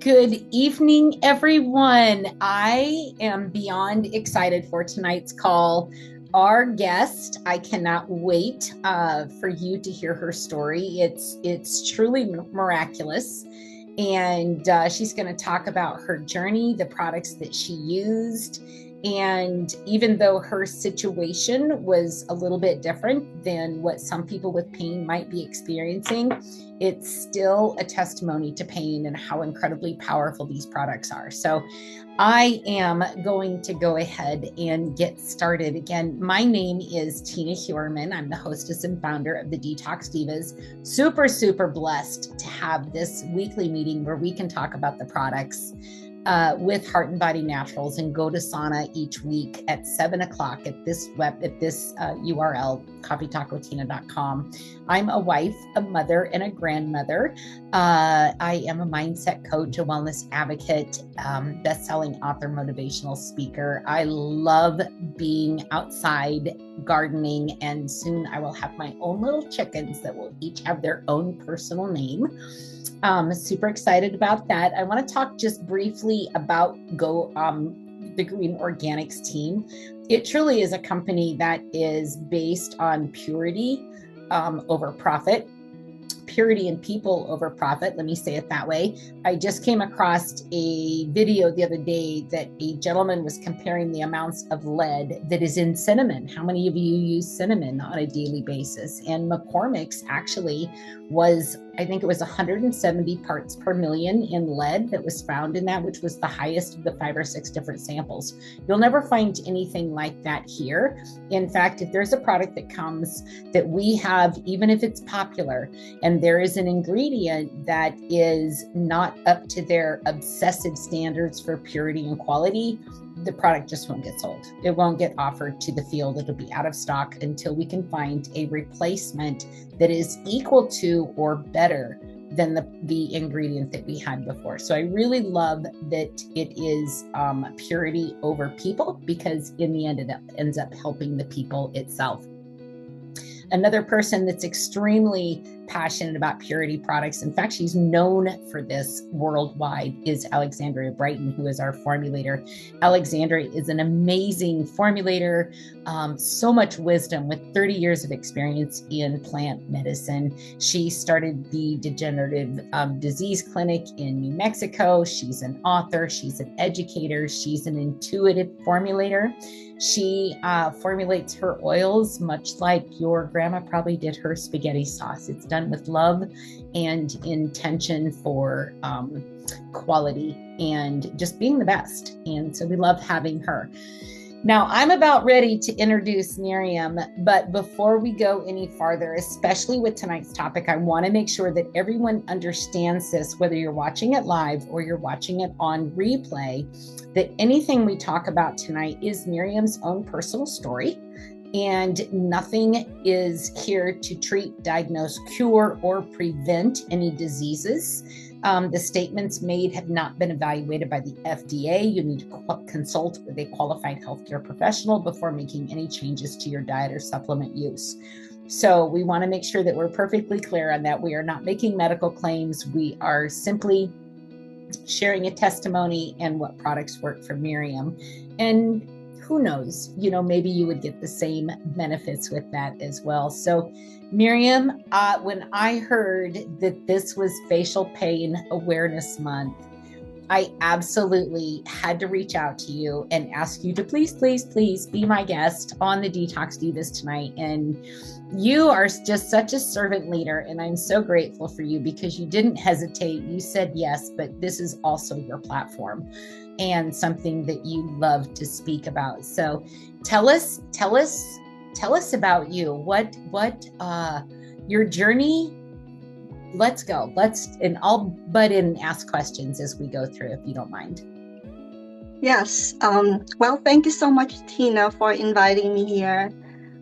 Good evening, everyone. I am beyond excited for tonight's call. Our guest, I cannot wait for you to hear her story. It's truly miraculous. And she's going to talk about her journey, the products that she used. And even though her situation was a little bit different than what some people with pain might be experiencing, it's still a testimony to pain and how incredibly powerful these products are. So I am going to go ahead and get started. Again, my name is Tina Heuermann. I'm the hostess and founder of the DETOX Divas. Super blessed to have this weekly meeting where we can talk about the products with Heart and Body Naturals and go to sauna each week at 7 o'clock at this URL, coffeetalkwithtina.com. I'm a wife, a mother, and a grandmother. I am a mindset coach, a wellness advocate, best-selling author, motivational speaker. I love being outside gardening, and soon I will have my own little chickens that will each have their own personal name. Super excited about that. I want to talk just briefly about the Green Organics team. It truly is a company that is based on purity over profit. Purity and people over profit. Let me say it that way. I just came across a video the other day that a gentleman was comparing the amounts of lead that is in cinnamon. How many of you use cinnamon on a daily basis? And McCormick's actually was, I think it was 170 parts per million in lead that was found in that, which was the highest of the 5 or 6 different samples. You'll never find anything like that here. In fact, if there's a product that comes that we have, even if it's popular, and there is an ingredient that is not up to their obsessive standards for purity and quality, the product just won't get sold. It won't get offered to the field. It'll be out of stock until we can find a replacement that is equal to or better than the ingredient that we had before. So I really love that it is purity over people, because in the end, it ends up helping the people itself. Another person that's extremely passionate about purity products, in fact, she's known for this worldwide, is Alexandria Brighton, who is our formulator. Alexandria is an amazing formulator, so much wisdom with 30 years of experience in plant medicine. She started the Degenerative Disease Clinic in New Mexico. She's an author, she's an educator, she's an intuitive formulator. She formulates her oils much like your grandma probably did her spaghetti sauce. It's done with love and intention for quality and just being the best. And so we love having her. Now, I'm about ready to introduce Miriam, but before we go any farther, especially with tonight's topic, I want to make sure that everyone understands this, whether you're watching it live or you're watching it on replay, that anything we talk about tonight is Miriam's own personal story, and nothing is here to treat, diagnose, cure, or prevent any diseases. The statements made have not been evaluated by the FDA. You need to consult with a qualified healthcare professional before making any changes to your diet or supplement use. So we want to make sure that we're perfectly clear on that. We are not making medical claims. We are simply sharing a testimony and what products work for Miriam. And who knows, maybe you would get the same benefits with that as well. So Miriam, when I heard that this was Facial Pain Awareness Month, I absolutely had to reach out to you and ask you to please be my guest on the DETOX Divas tonight. And you are just such a servant leader, and I'm so grateful for you because you didn't hesitate. You said yes, but this is also your platform and something that you love to speak about. So tell us about you. What your journey. Let's go. And I'll butt in and ask questions as we go through, if you don't mind. Yes. Well, thank you so much, Tina, for inviting me here.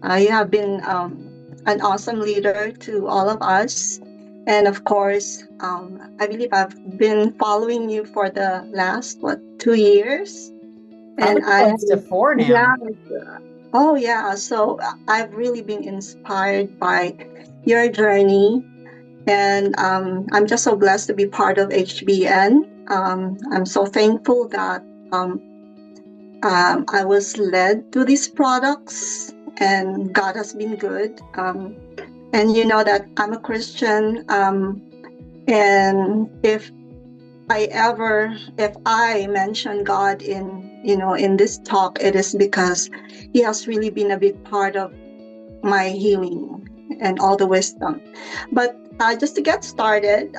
You have been an awesome leader to all of us. And of course, I believe I've been following you for the last, 2 years? And close to 4 now. Yeah. Oh, yeah. So I've really been inspired by your journey. And I'm just so blessed to be part of HBN. I'm so thankful that I was led to these products, and God has been good. And you know that I'm a Christian, and if I mention God in this talk, it is because He has really been a big part of my healing and all the wisdom. But just to get started,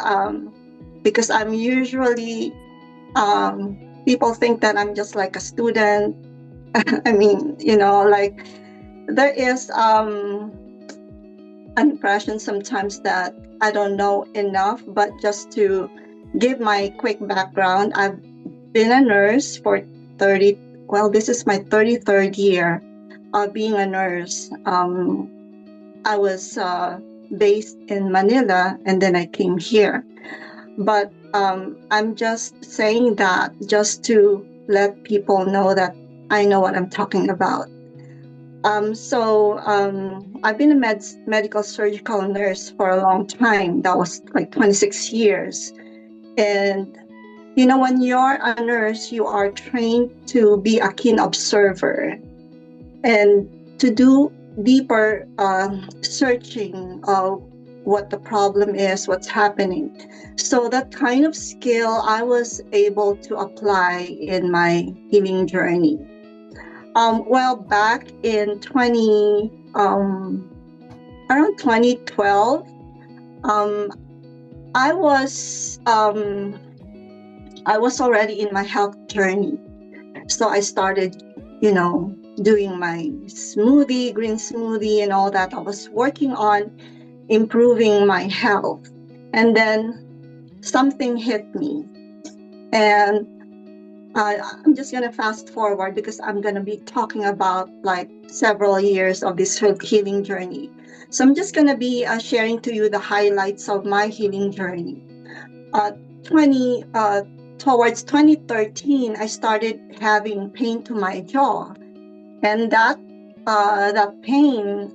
because I'm usually people think that I'm just like a student. I mean, like there is an impression sometimes that I don't know enough. But just to give my quick background, I've been a nurse for 30, well, this is my 33rd year of being a nurse. I was based in Manila, and then I came here. But I'm just saying that just to let people know that I know what I'm talking about. I've been a medical surgical nurse for a long time. That was like 26 years. And, when you're a nurse, you are trained to be a keen observer and to do deeper searching of what the problem is, what's happening. So that kind of skill I was able to apply in my healing journey. Back in around 2012, I was already in my health journey. So I started, doing my green smoothie and all that. I was working on improving my health. And then something hit me. And I'm just going to fast forward because I'm going to be talking about like several years of this healing journey. So I'm just going to be sharing to you the highlights of my healing journey. Towards 2013, I started having pain to my jaw. And that pain,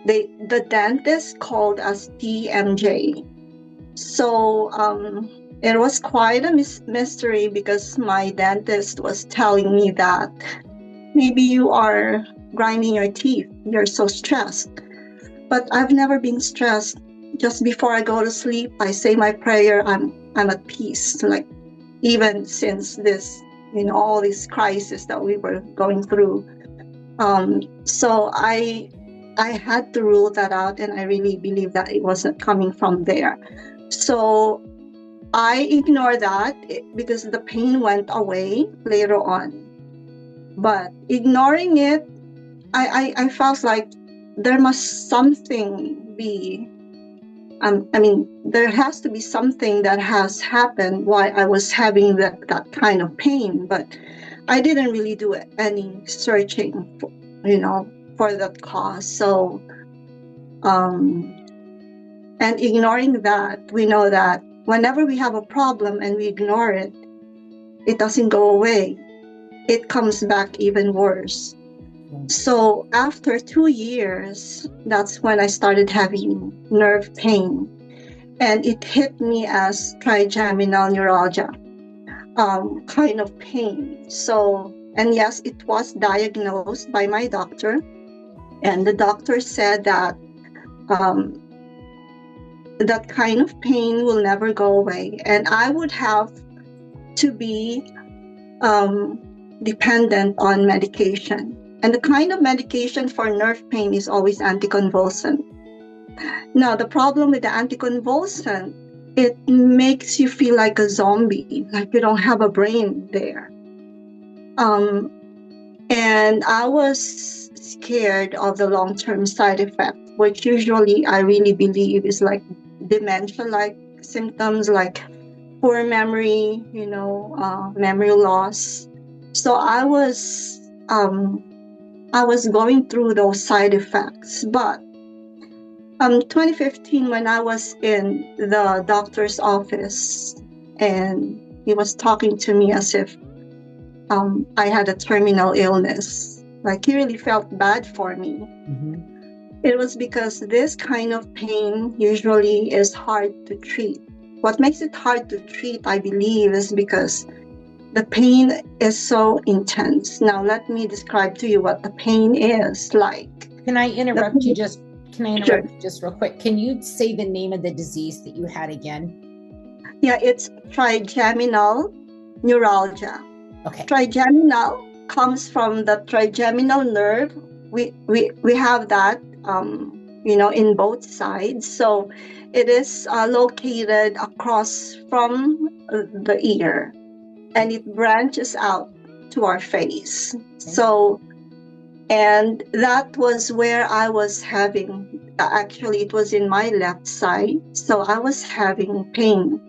the dentist called us TMJ. So it was quite a mystery because my dentist was telling me that maybe you are grinding your teeth, you're so stressed. But I've never been stressed. Just before I go to sleep, I say my prayer, I'm at peace. Like even since this, all these crises that we were going through. So I had to rule that out, and I really believe that it wasn't coming from there. So I ignored that because the pain went away later on. But ignoring it, I felt like there must something be. There has to be something that has happened why I was having that kind of pain. But I didn't really do any searching, for that cause. So, and ignoring that, we know that whenever we have a problem and we ignore it, it doesn't go away. It comes back even worse. So after 2 years, that's when I started having nerve pain. And it hit me as trigeminal neuralgia kind of pain. So, and yes, it was diagnosed by my doctor. And the doctor said that that kind of pain will never go away. And I would have to be dependent on medication. And the kind of medication for nerve pain is always anticonvulsant. Now, the problem with the anticonvulsant, it makes you feel like a zombie, like you don't have a brain there. And I was scared of the long-term side effect, which usually I really believe is like dementia-like symptoms, like poor memory, memory loss. So I was going through those side effects. But 2015, when I was in the doctor's office and he was talking to me as if I had a terminal illness, like he really felt bad for me. Mm-hmm. It was because this kind of pain usually is hard to treat. what makes it hard to treat, I believe, is because the pain is so intense. Now, let me describe to you what the pain is like. Can I interrupt you just? Can I interrupt Sure. you just real quick? Can you say the name of the disease that you had again? Yeah, it's trigeminal neuralgia. Okay. Trigeminal comes from the trigeminal nerve. We have that, in both sides. So it is located across from the ear, and it branches out to our face. So, and that was where I was having, actually, it was in my left side. So I was having pain.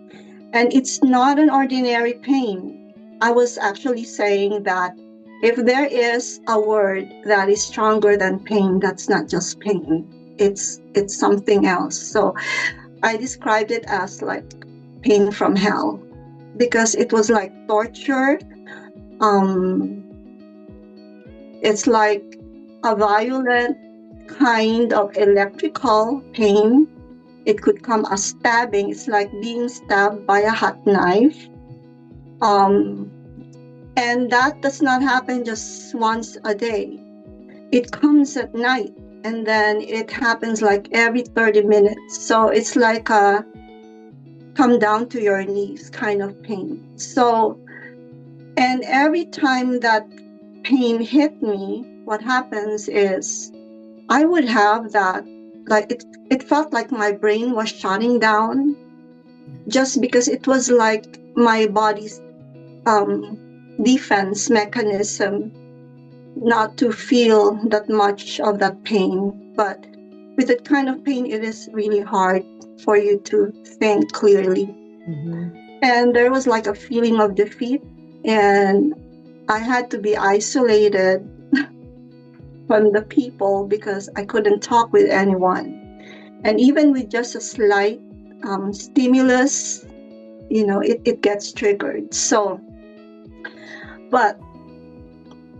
And it's not an ordinary pain. I was actually saying that if there is a word that is stronger than pain, that's not just pain. It's something else. So I described it as like pain from hell, because it was like torture. It's like a violent kind of electrical pain. It could come as stabbing. It's like being stabbed by a hot knife. And that does not happen just once a day. It comes at night, and then it happens like every 30 minutes. So it's like a come down to your knees kind of pain. So, and every time that pain hit me, what happens is I would have that, like it felt like my brain was shutting down, just because it was like my body's defense mechanism not to feel that much of that pain. But with that kind of pain, it is really hard for you to think clearly. Mm-hmm. And there was like a feeling of defeat, and I had to be isolated from the people because I couldn't talk with anyone. And even with just a slight stimulus, it gets triggered. So, but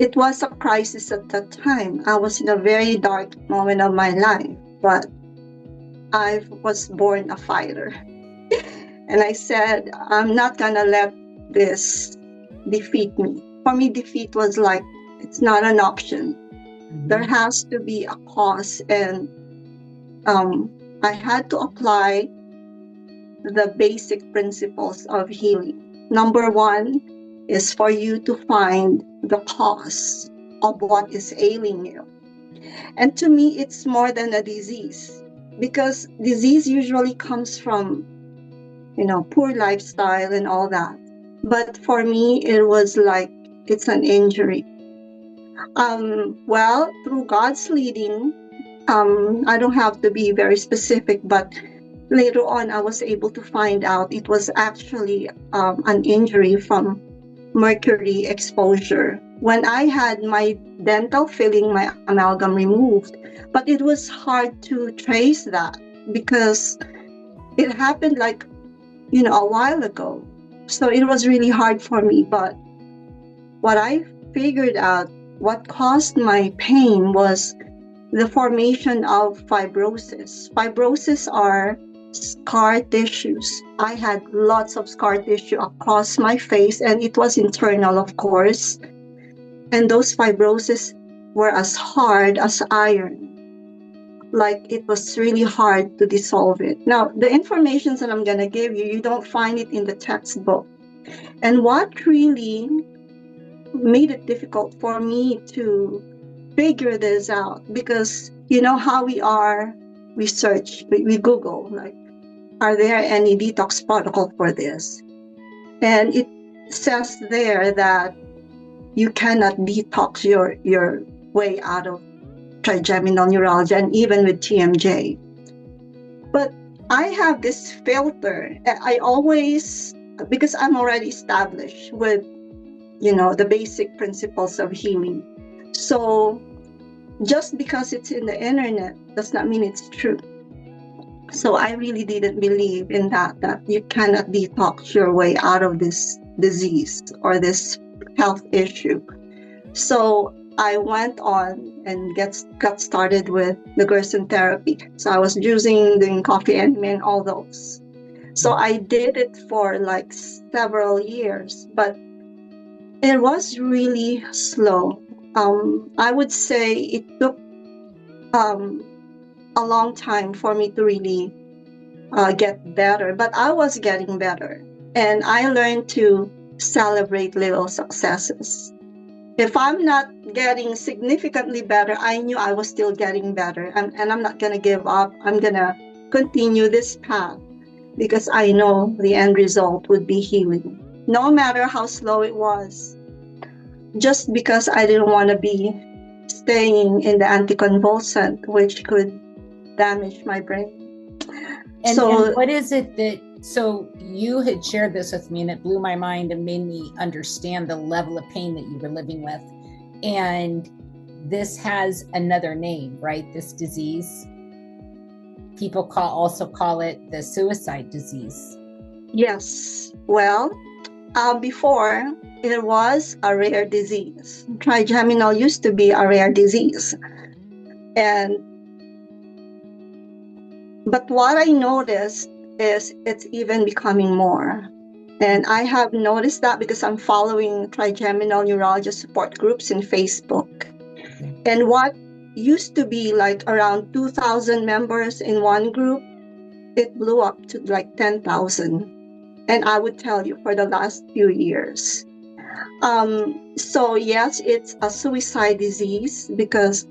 it was a crisis at that time. I was in a very dark moment of my life, but I was born a fighter. And I said, I'm not gonna let this defeat me. For me, defeat was like, it's not an option. Mm-hmm. There has to be a cause, and I had to apply the basic principles of healing. Number one is for you to find the cause of what is ailing you. And to me, it's more than a disease, because disease usually comes from, poor lifestyle and all that. But for me, it was like, it's an injury. Well, through God's leading, I don't have to be very specific, but later on, I was able to find out it was actually an injury from mercury exposure. When I had my dental filling, my amalgam removed, but it was hard to trace that because it happened like, a while ago. So it was really hard for me. But what I figured out, what caused my pain was the formation of fibrosis. Fibrosis are scar tissues. I had lots of scar tissue across my face, and it was internal, of course. And those fibrosis were as hard as iron. Like, it was really hard to dissolve it. Now, the information that I'm going to give you, you don't find it in the textbook. And what really made it difficult for me to figure this out, because you know how we are, we search, we Google, like, are there any detox protocol for this? And it says there that you cannot detox your way out of trigeminal neuralgia, and even with TMJ. But I have this filter. I always, because I'm already established with, the basic principles of healing. So just because it's in the internet does not mean it's true. So I really didn't believe in that you cannot detox your way out of this disease or this health issue. So I went on and got started with the Gerson therapy. So I was doing coffee enema and all those. So I did it for like several years, but it was really slow. I would say it took um, a long time for me to really get better, but I was getting better. And I learned to celebrate little successes. If I'm not getting significantly better, I knew I was still getting better. And I'm not going to give up. I'm going to continue this path because I know the end result would be healing. No matter how slow it was, just because I didn't want to be staying in the anticonvulsant, which could damage my brain. And what is it that, so you had shared this with me and it blew my mind and made me understand the level of pain that you were living with. And this has another name, right? This disease. People also call it the suicide disease. Yes. Well, before it was a rare disease. Trigeminal used to be a rare disease. But what I noticed is it's even becoming more. And I have noticed that because I'm following trigeminal neuralgia support groups in Facebook. And what used to be like around 2,000 members in one group, it blew up to like 10,000. And I would tell you for the last few years. So yes, it's a suicide disease because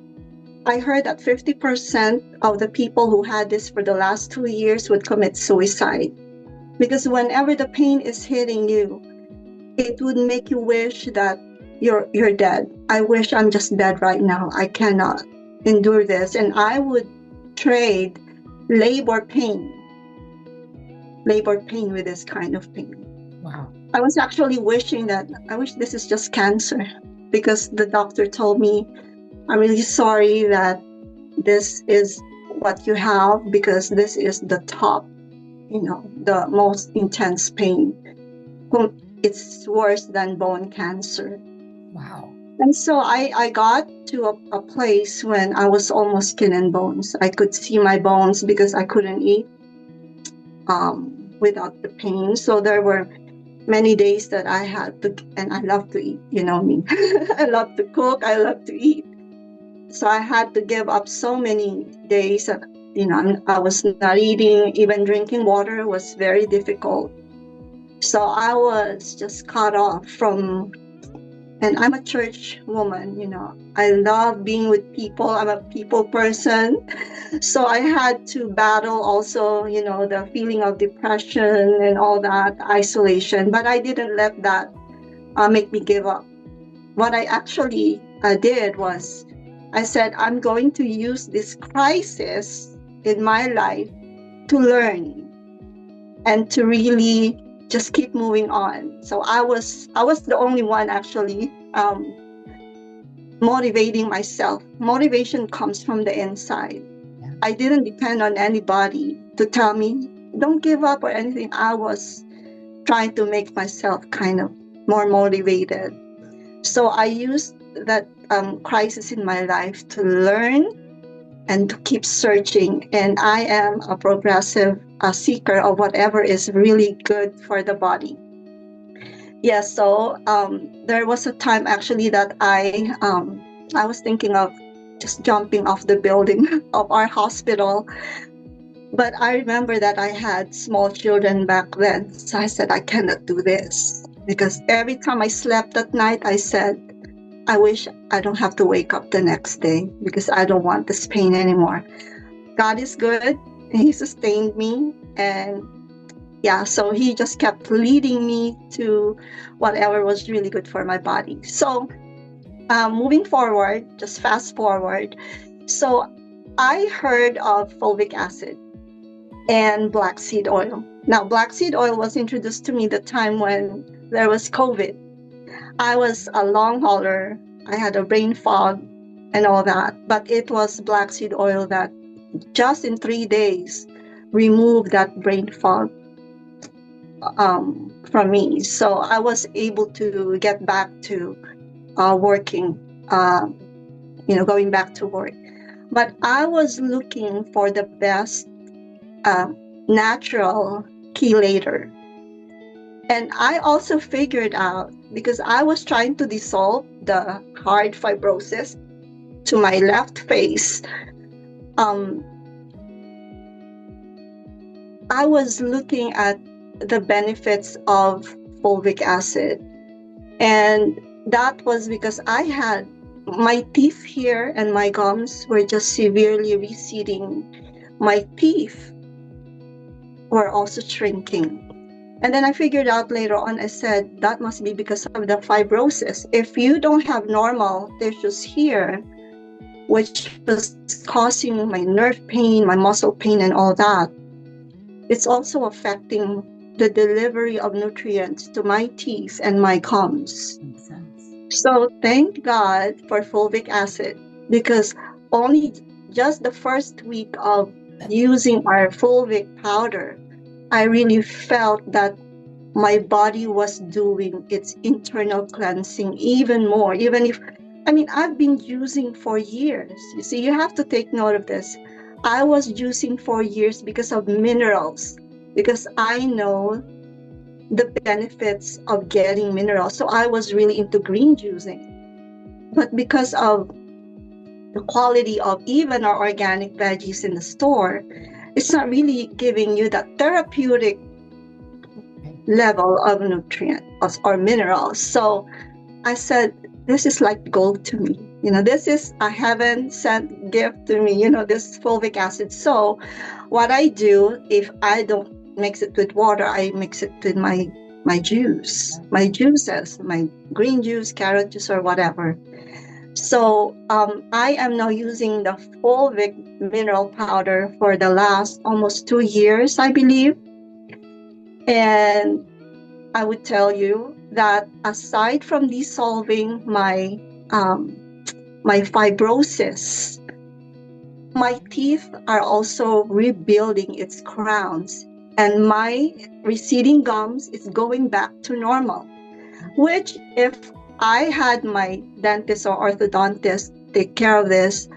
I heard that 50% of the people who had this for the last 2 years would commit suicide. Because whenever the pain is hitting you, it would make you wish that you're dead. I wish I'm just dead right now. I cannot endure this. And I would trade labor pain with this kind of pain. Wow. I was actually wishing that, I wish this is just cancer, because the doctor told me, I'm really sorry that this is what you have, because this is the top, the most intense pain. It's worse than bone cancer. Wow. And so I got to a place when I was almost skin and bones. I could see my bones because I couldn't eat without the pain. So there were many days that I had to, and I love to eat, you know me. I love to cook, I love to eat. So I had to give up so many days that, I was not eating, even drinking water was very difficult. So I was just cut off from, and I'm a church woman, I love being with people. I'm a people person. So I had to battle also, the feeling of depression and all that, isolation. But I didn't let that make me give up. What I actually did was, I said, I'm going to use this crisis in my life to learn and to really just keep moving on. So I was the only one actually motivating myself. Motivation comes from the inside. Yeah. I didn't depend on anybody to tell me, don't give up or anything. I was trying to make myself kind of more motivated. So I used that crisis in my life to learn and to keep searching. And I am a progressive seeker of whatever is really good for the body. Yes, so there was a time actually that I was thinking of just jumping off the building of our hospital. But I remember that I had small children back then. So I said, I cannot do this. Because every time I slept at night, I said, I wish I don't have to wake up the next day because I don't want this pain anymore. God is good. He sustained me. And yeah, so he just kept leading me to whatever was really good for my body. So moving forward, just fast forward. So I heard of fulvic acid and black seed oil. Now, black seed oil was introduced to me the time when there was COVID. I was a long hauler. I had a brain fog and all that, but it was black seed oil that just in 3 days removed that brain fog from me. So I was able to get back to working, going back to work. But I was looking for the best natural chelator. And I also figured out, because I was trying to dissolve the hard fibrosis to my left face, um, I was looking at the benefits of fulvic acid. And that was because I had my teeth here and my gums were just severely receding. My teeth were also shrinking. And then I figured out later on, I said, that must be because of the fibrosis. If you don't have normal tissues here, which was causing my nerve pain, my muscle pain, and all that, it's also affecting the delivery of nutrients to my teeth and my gums. Makes sense. So thank God for fulvic acid, because only just the first week of using our fulvic powder, I really felt that my body was doing its internal cleansing even more. Even if, I mean, I've been using for years. You see, you have to take note of this. I was using for years because of minerals, because I know the benefits of getting minerals. So I was really into green juicing. But because of the quality of even our organic veggies in the store, it's not really giving you that therapeutic level of nutrients or minerals. So I said, this is like gold to me. You know, this is a heaven sent gift to me, you know, this fulvic acid. So what I do, if I don't mix it with water, I mix it with my juices, my green juice, carrot juice, or whatever. So I am now using the fulvic mineral powder for the last almost 2 years, I believe. And I would tell you that aside from dissolving my fibrosis, my teeth are also rebuilding its crowns, and my receding gums is going back to normal, which if I had my dentist or orthodontist take care of this,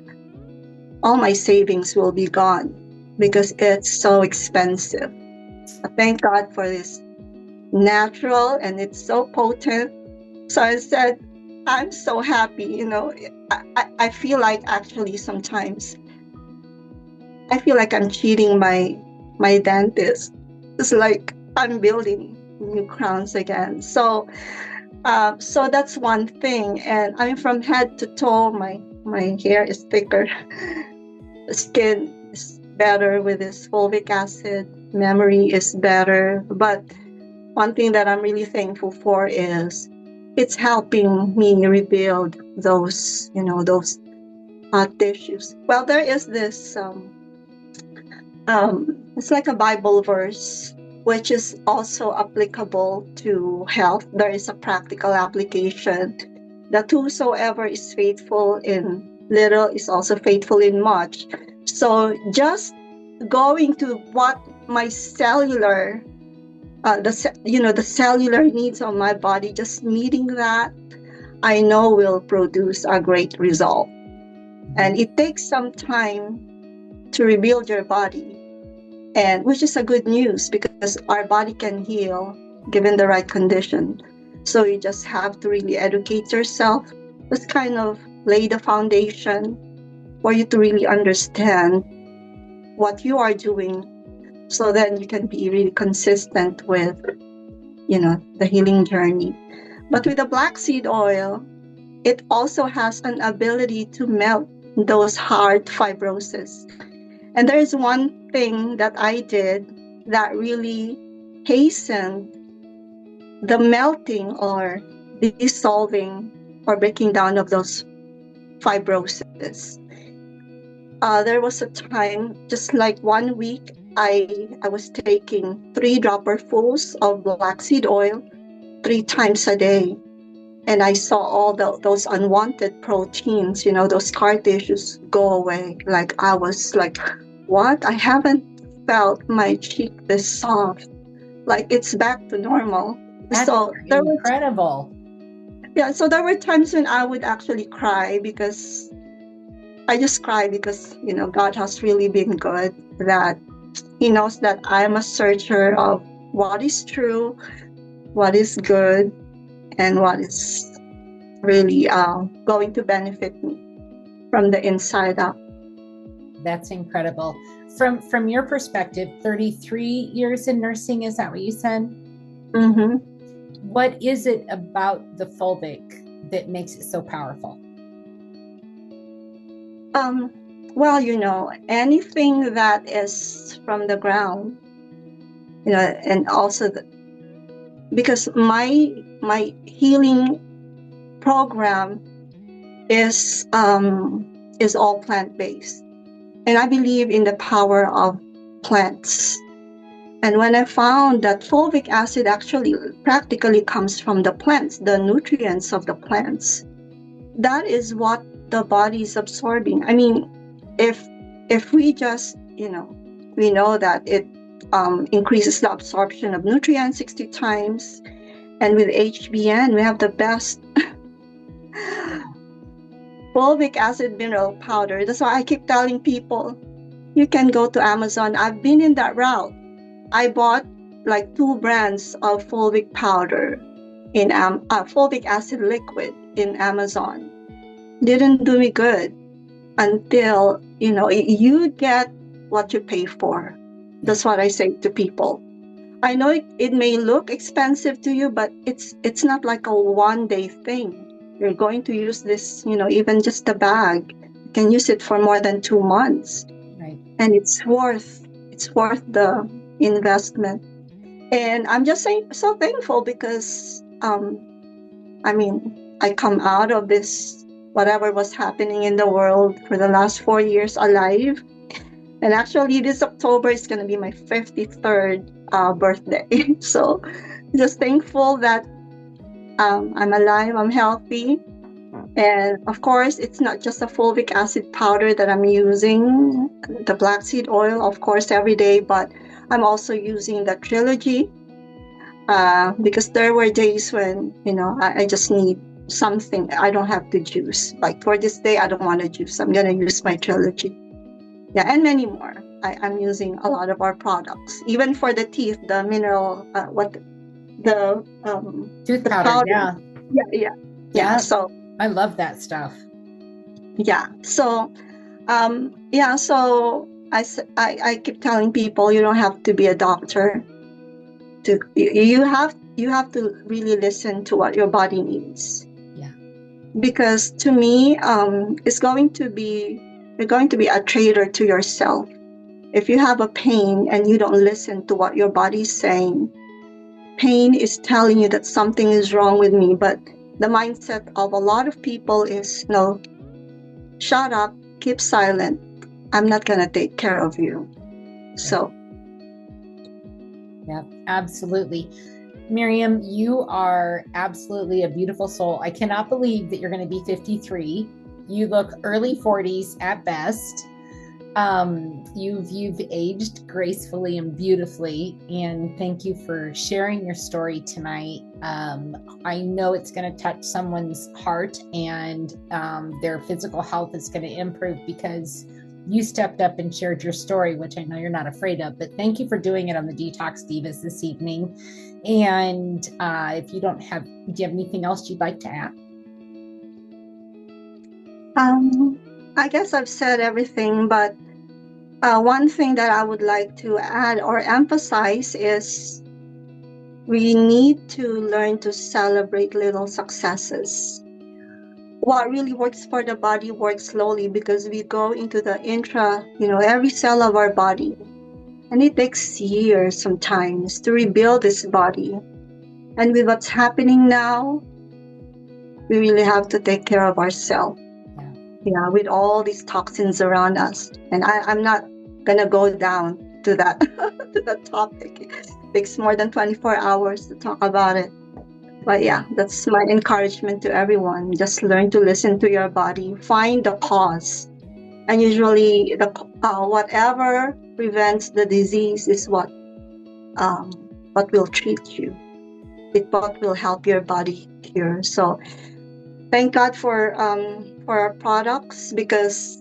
all my savings will be gone because it's so expensive. Thank God for this natural, and it's so potent. So I said, I'm so happy. You know, I feel like actually sometimes I feel like I'm cheating my dentist. It's like I'm building new crowns again. So so that's one thing. And I mean, from head to toe, my hair is thicker. The skin is better with this fulvic acid. Memory is better. But one thing that I'm really thankful for is it's helping me rebuild those, you know, those tissues. Well, there is this, it's like a Bible verse, which is also applicable to health. There is a practical application that whosoever is faithful in little is also faithful in much. So just going to what my cellular the cellular needs of my body, just meeting that, I know will produce a great result. And it takes some time to rebuild your body, and which is a good news because our body can heal given the right condition. So you just have to really educate yourself, just kind of lay the foundation for you to really understand what you are doing, so then you can be really consistent with, you know, the healing journey. But with the black seed oil, it also has an ability to melt those hard fibrosis. And there is one thing that I did that really hastened the melting or dissolving or breaking down of those fibrosis. There was a time, just like 1 week, I was taking 3 dropperfuls of black seed oil 3 times a day. And I saw all those unwanted proteins, you know, those scar tissues go away. Like I was like, what? I haven't felt my cheek this soft. Like it's back to normal. That's so incredible. So there were times when I would actually cry because I just cry because, you know, God has really been good that He knows that I'm a searcher of what is true, what is good, and what is really going to benefit me from the inside up. That's incredible. From your perspective, 33 years in nursing, is that what you said? Mm-hmm. What is it about the fulvic that makes it so powerful? Well, anything that is from the ground, and also because my healing program is all plant based, and I believe in the power of plants. And when I found that fulvic acid actually practically comes from the plants, the nutrients of the plants, that is what the body is absorbing. I mean, if we just, we know that it increases the absorption of nutrients 60 times. And with HBN, we have the best fulvic acid mineral powder. That's why I keep telling people, you can go to Amazon. I've been in that route. I bought like 2 brands of fulvic powder in fulvic acid liquid in Amazon. Didn't do me good until, you get what you pay for. That's what I say to people. I know it may look expensive to you, but it's not like a one-day thing. You're going to use this, even just a bag. You can use it for more than 2 months. Right. And it's worth the investment. And I'm just so thankful because I come out of this, whatever was happening in the world, for the last 4 years alive. And actually this October is going to be my 53rd birthday. So just thankful that I'm alive, I'm healthy. And of course, it's not just a fulvic acid powder that I'm using, the black seed oil, of course, every day, but I'm also using the Trilogy because there were days when, I just need something. I don't have to juice. Like for this day, I don't want to juice. I'm going to use my Trilogy. Yeah, and many more. I'm using a lot of our products. Even for the teeth, the mineral, tooth the powder. Yeah. So I love that stuff. Yeah. So, So I keep telling people you don't have to be a doctor. You have to really listen to what your body needs. Yeah. Because to me, you're going to be a traitor to yourself if you have a pain and you don't listen to what your body's saying. Pain is telling you that something is wrong with me, but the mindset of a lot of people is, no, shut up, keep silent. I'm not going to take care of you. So. Yeah, absolutely. Miriam, you are absolutely a beautiful soul. I cannot believe that you're going to be 53. You look early 40s at best. You've aged gracefully and beautifully, and thank you for sharing your story tonight. I know it's going to touch someone's heart, and their physical health is going to improve because you stepped up and shared your story, which I know you're not afraid of, but thank you for doing it on the DETOX Divas this evening. And if do you have anything else you'd like to add? I guess I've said everything, but one thing that I would like to add or emphasize is we need to learn to celebrate little successes. What really works for the body works slowly because we go into the every cell of our body. And it takes years sometimes to rebuild this body. And with what's happening now, we really have to take care of ourselves. Yeah, with all these toxins around us. And I'm not going to go down to that, to that topic. It takes more than 24 hours to talk about it. But yeah, that's my encouragement to everyone. Just learn to listen to your body, find the cause. And usually whatever prevents the disease is what will treat you. What will help your body cure. So thank God for our products, because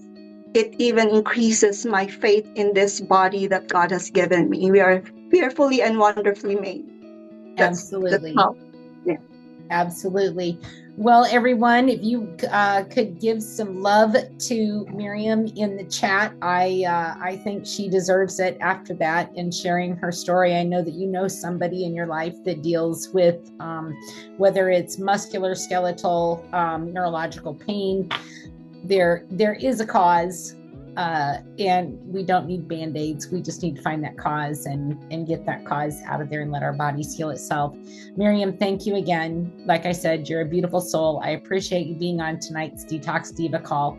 it even increases my faith in this body that God has given me. We are fearfully and wonderfully made. That's Absolutely. how. Yeah. Absolutely. Well, everyone, if you could give some love to Miriam in the chat, I think she deserves it after that and sharing her story. I know that you know somebody in your life that deals with whether it's musculoskeletal, neurological pain. There is a cause, and we don't need band-aids. We just need to find that cause and get that cause out of there and let our bodies heal itself. Miriam, thank you again. Like I said, you're a beautiful soul. I appreciate you being on tonight's Detox Diva call.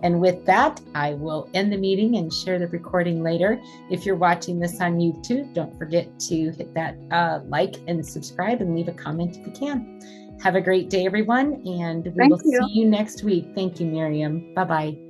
And with that, I will end the meeting and share the recording later. If you're watching this on YouTube, don't forget to hit that like and subscribe and leave a comment if you can. Have a great day, everyone, and we Thank will you. see you next week. Thank you, Miriam. Bye-bye.